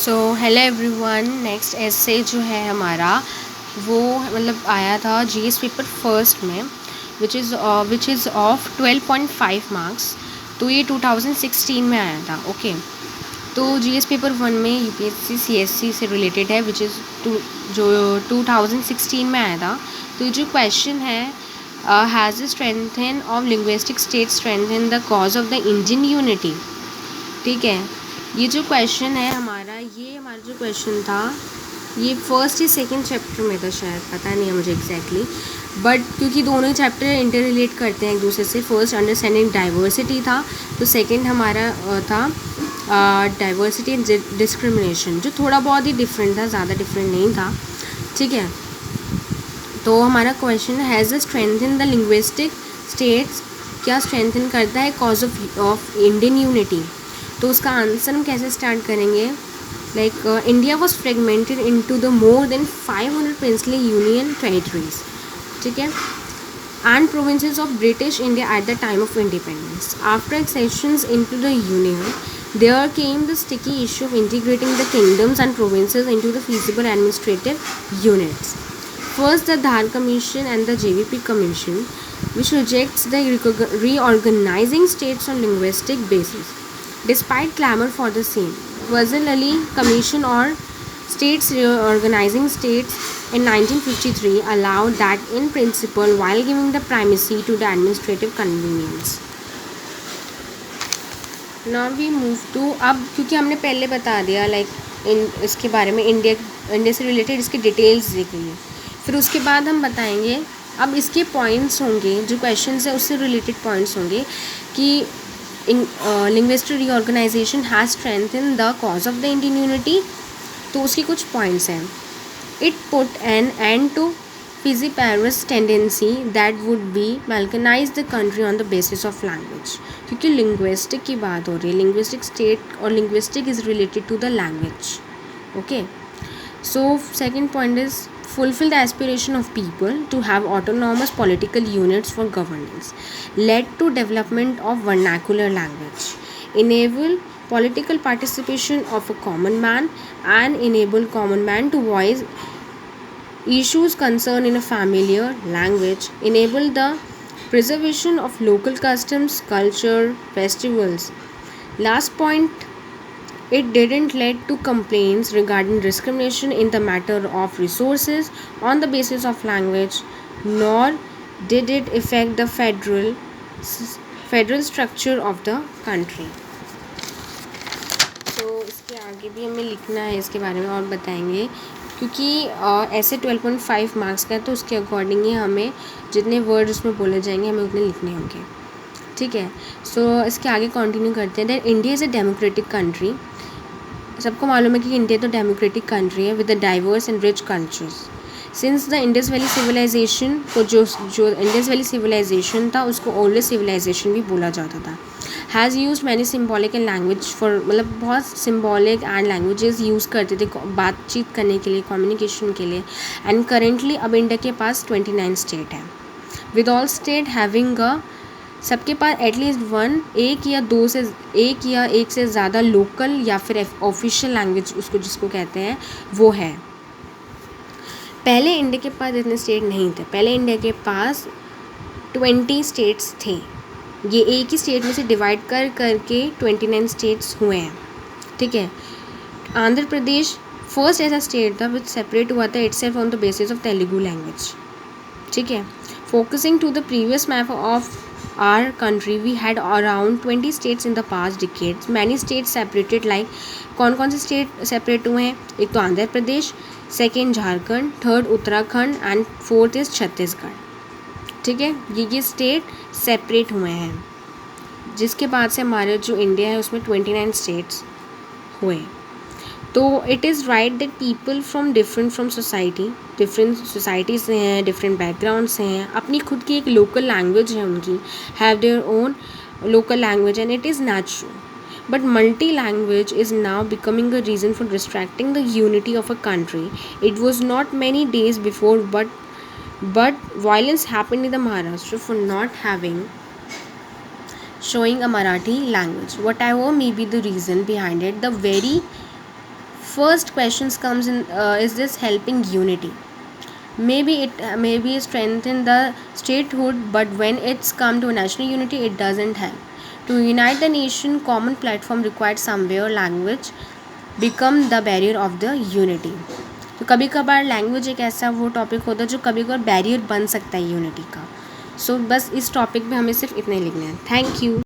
So hello everyone. Next ऐसे जो है हमारा वो मतलब आया था जीएस पेपर फर्स्ट में विच इज़ ऑफ 12.5 मार्क्स। तो ये 2016 में आया था। ओके तो जीएस पेपर वन में यूपीएससी सीएससी से रिलेटेड है जो 2016 में आया था। तो ये जो क्वेश्चन है has strengthen of linguistic state strengthen the cause of the Indian unity. ठीक है, ये जो क्वेश्चन है हमारा जो क्वेश्चन था ये फर्स्ट या सेकंड चैप्टर में था शायद, पता नहीं है मुझे एग्जैक्टली, बट क्योंकि दोनों ही चैप्टर इंटर रिलेट करते हैं एक दूसरे से। फर्स्ट अंडरस्टैंडिंग डाइवर्सिटी था, तो सेकंड हमारा था डाइवर्सिटी एंड डिस्क्रिमिनेशन, जो थोड़ा बहुत ही डिफरेंट था, ज़्यादा डिफरेंट नहीं था। ठीक है, तो हमारा question has a strength in the linguistic states, क्या स्ट्रेंथन करता है कॉज ऑफ इंडियन यूनिटी। तो उसका आंसर हम कैसे स्टार्ट करेंगे। Like India was fragmented into the more than 500 princely union territories, ठीक है, and provinces of British India at the time of independence. After accessions into the Union, there came the sticky issue of integrating the kingdoms and provinces into the feasible administrative units. First, the Dhar Commission and the JVP Commission, which rejects the reorganizing states on linguistic basis, despite clamor for the same. Fazl Ali Commission or States Reorganizing States in 1953 allowed that in principle while giving the primacy to the administrative convenience. Now we move to, अब क्योंकि हमने पहले बता दिया इसके बारे में, India से रिलेटेड इसकी डिटेल्स देखी है, फिर उसके बाद हम बताएंगे अब इसके पॉइंट्स होंगे, जो क्वेश्चन है उससे रिलेटेड पॉइंट्स होंगे कि linguistic reorganisation has strengthen the cause of the Indian unity. तो उसके कुछ पॉइंट्स हैं। It put an end to fissiparous tendency that would be balkanize the country on the basis of language, क्योंकि linguistic की बात हो रही है, लिंग्विस्टिक स्टेट और linguistic is related to the language. Okay, so second point is fulfill the aspiration of people to have autonomous political units for governance, led to development of vernacular language, enable political participation of a common man and enable common man to voice issues concerned in a familiar language, enable the preservation of local customs, culture, festivals. Last point, it didn't lead to complaints regarding discrimination in the matter of resources on the basis of language, nor did it affect the federal structure of the country. इसके आगे भी हमें लिखना है, इसके बारे में और बताएंगे, क्योंकि ऐसे 12.5 मार्क्स का है, तो उसके अकॉर्डिंग ही हमें जितने वर्ड उसमें बोले जाएंगे हमें उतने लिखने होंगे। ठीक है, सो इसके आगे कंटिन्यू करते हैं। That India is a democratic country, सबको मालूम है कि इंडिया तो डेमोक्रेटिक कंट्री है with the diverse and rich cultures. Since the Indus valley civilization को जो इंडस वैली सिविलाइजेशन था उसको ओल्डेस्ट सिविलाइजेशन भी बोला जाता था। Has use many symbolic and language for, मतलब बहुत सिम्बॉलिक एंड लैंग्वेजेस यूज़ करते थे बातचीत करने के लिए, कम्युनिकेशन के लिए। एंड करेंटली अब इंडिया के पास 29 स्टेट है, with all state having a, सबके पास एटलीस्ट एक या एक से ज़्यादा लोकल या फिर ऑफिशियल लैंग्वेज उसको जिसको कहते हैं वो है। पहले इंडिया के पास इतने स्टेट नहीं थे, पहले इंडिया के पास 20 स्टेट्स थे। ये एक ही स्टेट में से डिवाइड करके 29 स्टेट्स हुए हैं। ठीक है, आंध्र प्रदेश फर्स्ट ऐसा स्टेट था विच सेपरेट हुआ था itself on the basis of Telugu language. ठीक है, focusing to the previous map of our country we had around 20 states in the past decades. Many states separated, like कौन से स्टेट सेपरेट हुए हैं, एक तो Andhra Pradesh, second Jharkhand, third Uttarakhand and fourth is Chhattisgarh. ठीक है, ये स्टेट सेपरेट हुए हैं, जिसके बाद से हमारे जो इंडिया है उसमें 29 स्टेट्स हुए। तो it is right that people different society से हैं, डिफरेंट बैकग्राउंड से हैं, अपनी खुद की एक लोकल लैंग्वेज है उनकी, have their own local language and it is natural. But multi language is now becoming a reason for distracting the unity of a country. It was not many days before but violence happened in the Maharashtra for not showing a Marathi language. Whatever may be the reason behind it, the very First questions comes in, is this helping unity? Maybe it maybe strengthen the statehood, but when it's come to national unity, it doesn't help. To unite the nation, common platform required somewhere language become the barrier of the unity. तो कभी कभार language एक ऐसा वो topic होता है जो कभी कभार बैरियर बन सकता है यूनिटी का. सो बस इस टॉपिक में हमें सिर्फ इतने लिखने हैं. Thank you.